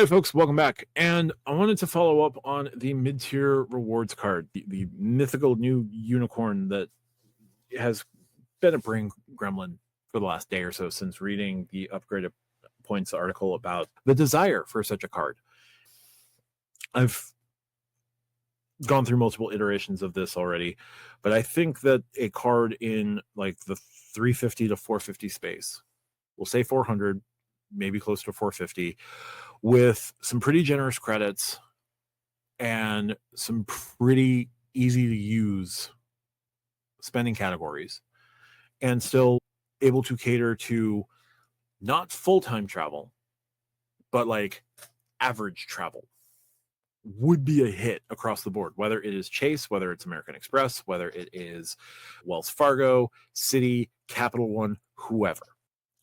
Hey folks, welcome back. And I wanted to follow up on the mid-tier rewards card, the mythical new unicorn that has been a brain gremlin for the last day or so since reading the upgraded points article about the desire for such a card. I've gone through multiple iterations of this already, but I think that a card in like the 350 to 450 space, we'll say 400, maybe close to 450, with some pretty generous credits and some pretty easy to use spending categories, and still able to cater to not full-time travel, but like average travel, would be a hit across the board, whether it is Chase, whether it's American Express, whether it is Wells Fargo, Citi, Capital One, whoever.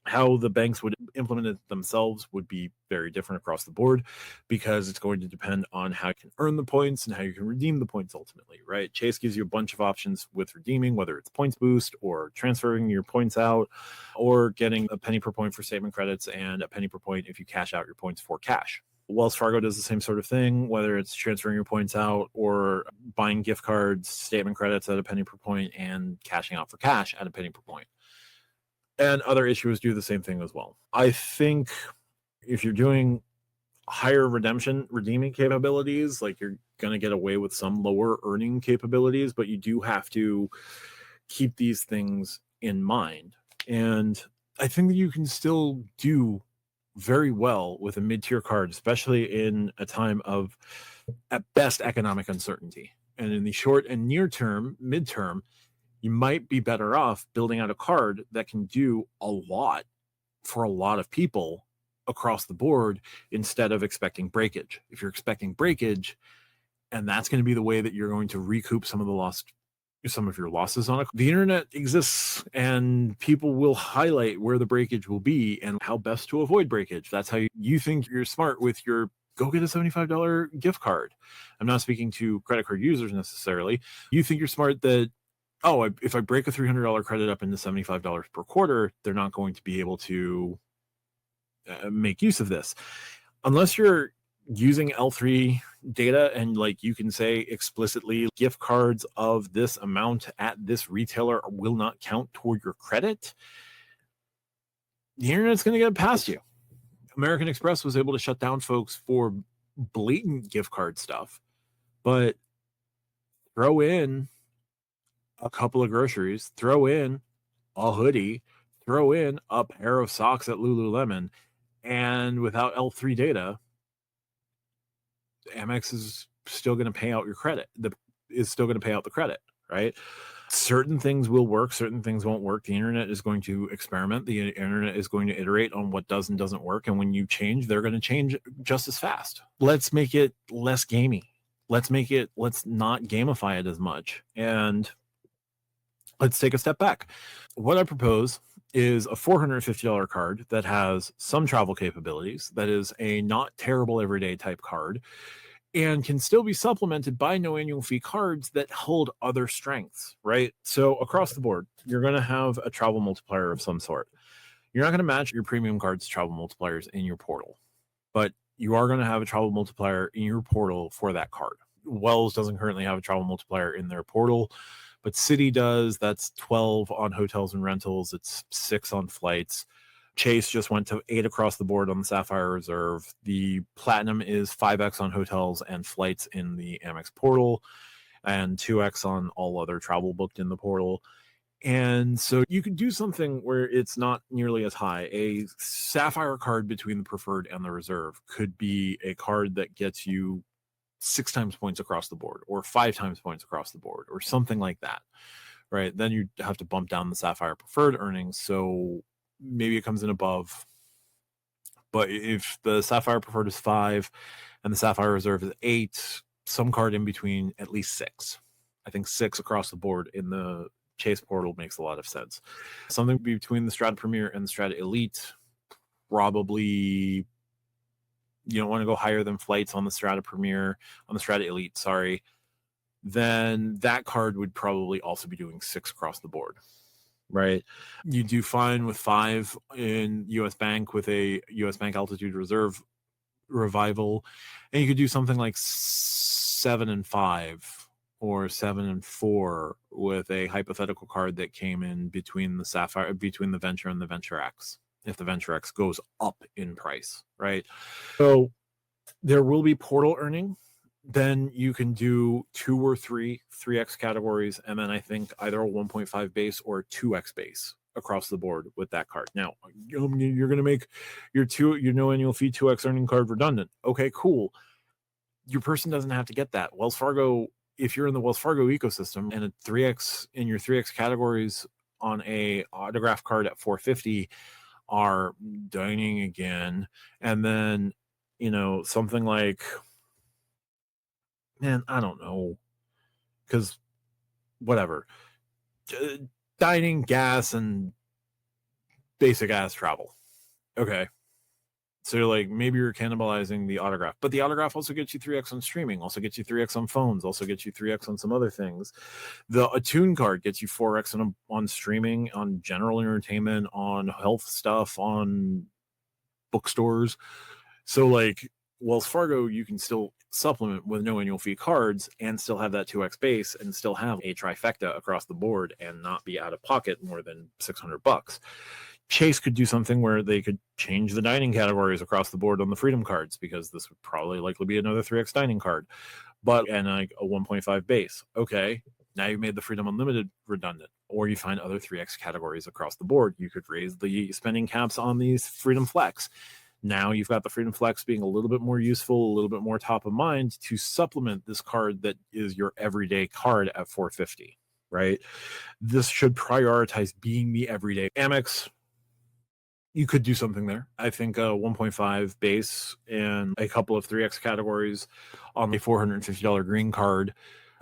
How the banks would implement it themselves would be very different across the board, because it's going to depend on how you can earn the points and how you can redeem the points ultimately, right? Chase gives you a bunch of options with redeeming, whether it's points boost or transferring your points out, or getting a penny per point for statement credits and a penny per point if you cash out your points for cash. Wells Fargo does the same sort of thing, whether it's transferring your points out or buying gift cards, statement credits at a penny per point, and cashing out for cash at a penny per point. And other issuers do the same thing as well. I think if you're doing higher redeeming capabilities, like, you're going to get away with some lower earning capabilities, but you do have to keep these things in mind. And I think that you can still do very well with a mid-tier card, especially in a time of, at best, economic uncertainty. And in the short and near term, midterm, you might be better off building out a card that can do a lot for a lot of people across the board, instead of expecting breakage. If you're expecting breakage, and that's going to be the way that you're going to recoup some of your losses on it. The internet exists, and people will highlight where the breakage will be and how best to avoid breakage. That's how you think you're smart with your go get a $75 gift card. I'm not speaking to credit card users necessarily. You think you're smart that, oh, if I break a $300 credit up into $75 per quarter, they're not going to be able to make use of this. Unless you're using L3 data and, like, you can say explicitly gift cards of this amount at this retailer will not count toward your credit, the internet's going to get past you. American Express was able to shut down folks for blatant gift card stuff, but throw in a couple of groceries, throw in a hoodie, throw in a pair of socks at Lululemon, and without L3 data, Amex is still going to pay out your credit. Is still going to pay out the credit, right? Certain things will work, certain things won't work. The internet is going to experiment. The internet is going to iterate on what does and doesn't work. And when you change, they're going to change just as fast. Let's make it less gamey. Let's not gamify it as much. And let's take a step back. What I propose is a $450 card that has some travel capabilities, that is a not terrible everyday type card, and can still be supplemented by no annual fee cards that hold other strengths, right? So across the board, you're going to have a travel multiplier of some sort. You're not going to match your premium cards travel multipliers in your portal, but you are going to have a travel multiplier in your portal for that card. Wells doesn't currently have a travel multiplier in their portal, but Citi does. That's 12 on hotels and rentals. It's 6 on flights. Chase just went to 8 across the board on the Sapphire Reserve. The Platinum is 5x on hotels and flights in the Amex portal, and 2x on all other travel booked in the portal. And so you could do something where it's not nearly as high. A Sapphire card between the Preferred and the Reserve could be a card that gets you 6 times points across the board, or 5 times points across the board, or something like that, right? Then you have to bump down the Sapphire Preferred earnings, so maybe it comes in above. But if the Sapphire Preferred is 5 and the Sapphire Reserve is 8, some card in between at least 6. I think 6 across the board in the Chase portal makes a lot of sense. Something between the Strata Premier and the Strata Elite, probably. You don't want to go higher than flights on the Strata Elite, sorry. Then that card would probably also be doing 6 across the board, right? You do fine with 5 in US Bank with a US Bank Altitude Reserve revival, and you could do something like 7 and 5 or 7 and 4 with a hypothetical card that came in between the Venture and the Venture X, if the Venture X goes up in price, right? So there will be portal earning. Then you can do 2 or 3x categories, and then I think either a 1.5 base or a 2x base across the board with that card. Now, you're going to make your no annual fee 2x earning card redundant. Okay, cool. Your person doesn't have to get that. Wells Fargo, if you're in the Wells Fargo ecosystem and a 3x in your 3x categories on a autograph card at 450 are dining again, and then something like, man, I don't know, because whatever, dining, gas, and basic ass travel. Okay, so like maybe you're cannibalizing the autograph, but the autograph also gets you 3x on streaming, also gets you 3x on phones, also gets you 3x on some other things. The Attune card gets you 4x on streaming, on general entertainment, on health stuff, on bookstores. So like Wells Fargo, you can still supplement with no annual fee cards and still have that 2x base and still have a trifecta across the board and not be out of pocket more than $600. Chase could do something where they could change the dining categories across the board on the Freedom cards, because this would probably likely be another 3x dining card, and like a 1.5 base. Okay, now you made the Freedom Unlimited redundant, or you find other 3x categories across the board. You could raise the spending caps on these Freedom Flex. Now you've got the Freedom Flex being a little bit more useful, a little bit more top of mind to supplement this card that is your everyday card at 450, right? This should prioritize being the everyday. Amex, you could do something there. I think a 1.5 base and a couple of 3x categories on the $450 green card,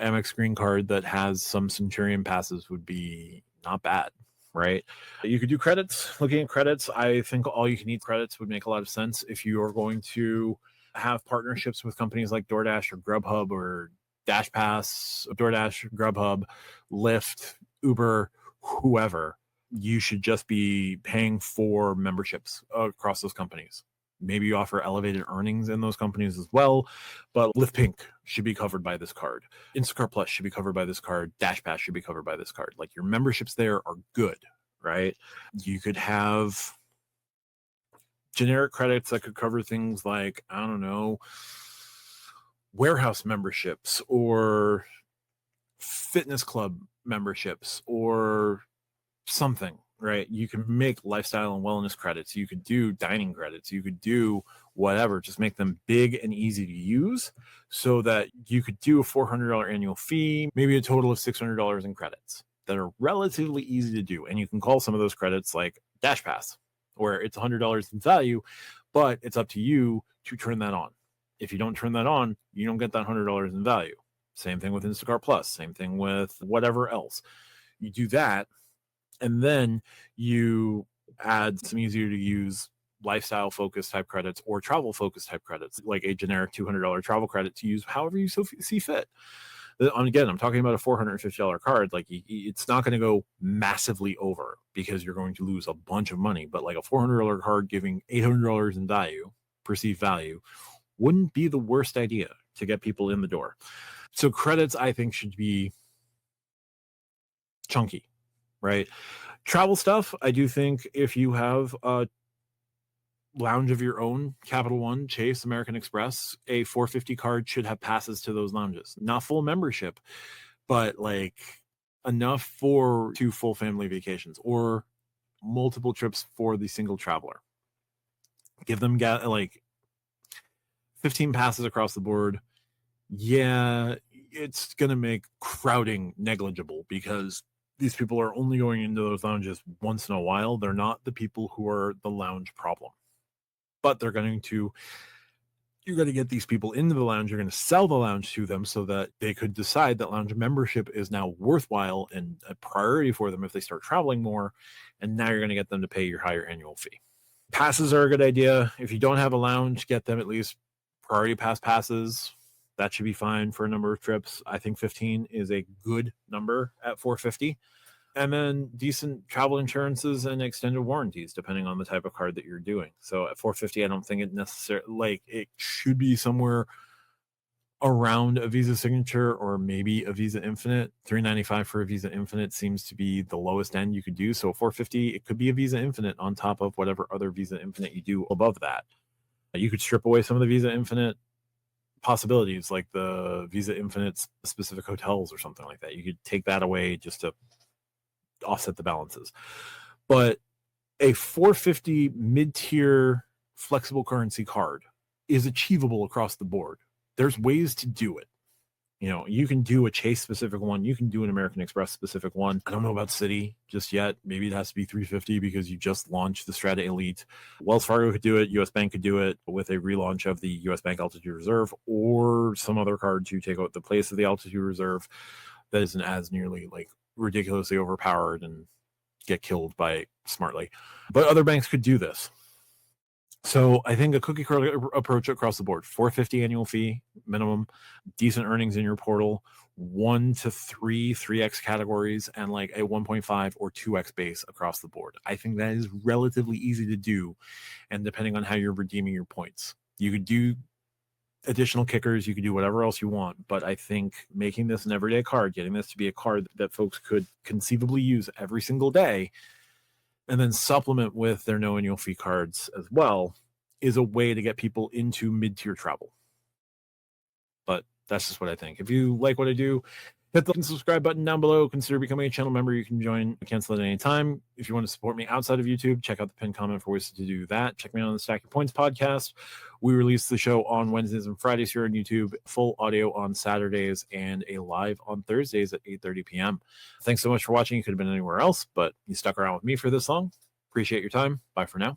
Amex green card that has some Centurion passes would be not bad, right? You could do credits. Looking at credits, I think all you can eat credits would make a lot of sense if you are going to have partnerships with companies like DoorDash or Grubhub or Dash Pass, DoorDash, Grubhub, Lyft, Uber, whoever. You should just be paying for memberships across those companies. Maybe you offer elevated earnings in those companies as well, but Lyft Pink should be covered by this card. Instacart Plus should be covered by this card. Dash Pass should be covered by this card. Like, your memberships there are good, right? You could have generic credits that could cover things like, I don't know, warehouse memberships or fitness club memberships or something, right? You can make lifestyle and wellness credits. You could do dining credits. You could do whatever. Just make them big and easy to use so that you could do a $400 annual fee, maybe a total of $600 in credits that are relatively easy to do. And you can call some of those credits like Dash Pass, where it's $100 in value, but it's up to you to turn that on. If you don't turn that on, you don't get that $100 in value. Same thing with Instacart Plus. Same thing with whatever else. You do that, and then you add some easier to use lifestyle focused type credits or travel focused type credits, like a generic $200 travel credit to use however you see fit. Again, I'm talking about a $450 card. Like, it's not going to go massively over because you're going to lose a bunch of money. But like a $400 card giving $800 in value, perceived value, wouldn't be the worst idea to get people in the door. So credits, I think, should be chunky, right? Travel stuff, I do think if you have a lounge of your own, Capital One, Chase, American Express, a 450 card should have passes to those lounges. Not full membership, but like enough for 2 full family vacations or multiple trips for the single traveler. Give them like 15 passes across the board. Yeah, it's going to make crowding negligible because these people are only going into those lounges once in a while. They're not the people who are the lounge problem, but you're going to get these people into the lounge. You're going to sell the lounge to them so that they could decide that lounge membership is now worthwhile and a priority for them if they start traveling more. And now you're going to get them to pay your higher annual fee. Passes are a good idea. If you don't have a lounge, get them at least priority pass passes. That should be fine for a number of trips. I think 15 is a good number at 450. and then decent travel insurances and extended warranties, depending on the type of card that you're doing. So at 450, I don't think it necessarily, like, it should be somewhere around a Visa Signature or maybe a Visa Infinite. $395 for a Visa Infinite seems to be the lowest end you could do. So 450, it could be a Visa Infinite on top of whatever other Visa Infinite you do above that. You could strip away some of the Visa Infinite possibilities, like the Visa Infinite specific hotels or something like that. You could take that away just to offset the balances. But a 450 mid-tier flexible currency card is achievable across the board. There's ways to do it. You know, you can do a Chase specific one. You can do an American Express specific one. I don't know about Citi just yet. Maybe it has to be 350 because you just launched the Strata Elite. Wells Fargo could do it. US Bank could do it with a relaunch of the US Bank Altitude Reserve or some other card to take out the place of the Altitude Reserve that isn't as nearly like ridiculously overpowered and get killed by Smartly. But other banks could do this. So I think a cookie card approach across the board, 450 annual fee minimum, decent earnings in your portal, 1 to 3 3x categories, and like a 1.5 or 2x base across the board. I think that is relatively easy to do, and depending on how you're redeeming your points, you could do additional kickers, you could do whatever else you want. But I think making this an everyday card, getting this to be a card that folks could conceivably use every single day, and then supplement with their no annual fee cards as well, is a way to get people into mid-tier travel. But that's just what I think. If you like what I do, hit the subscribe button down below. Consider becoming a channel member. You can join, cancel at any time. If you want to support me outside of YouTube, check out the pinned comment for ways to do that. Check me out on the Stack Your Points podcast. We release the show on Wednesdays and Fridays here on YouTube, full audio on Saturdays, and a live on Thursdays at 8:30 p.m. Thanks so much for watching. You could have been anywhere else, but you stuck around with me for this long. Appreciate your time. Bye for now.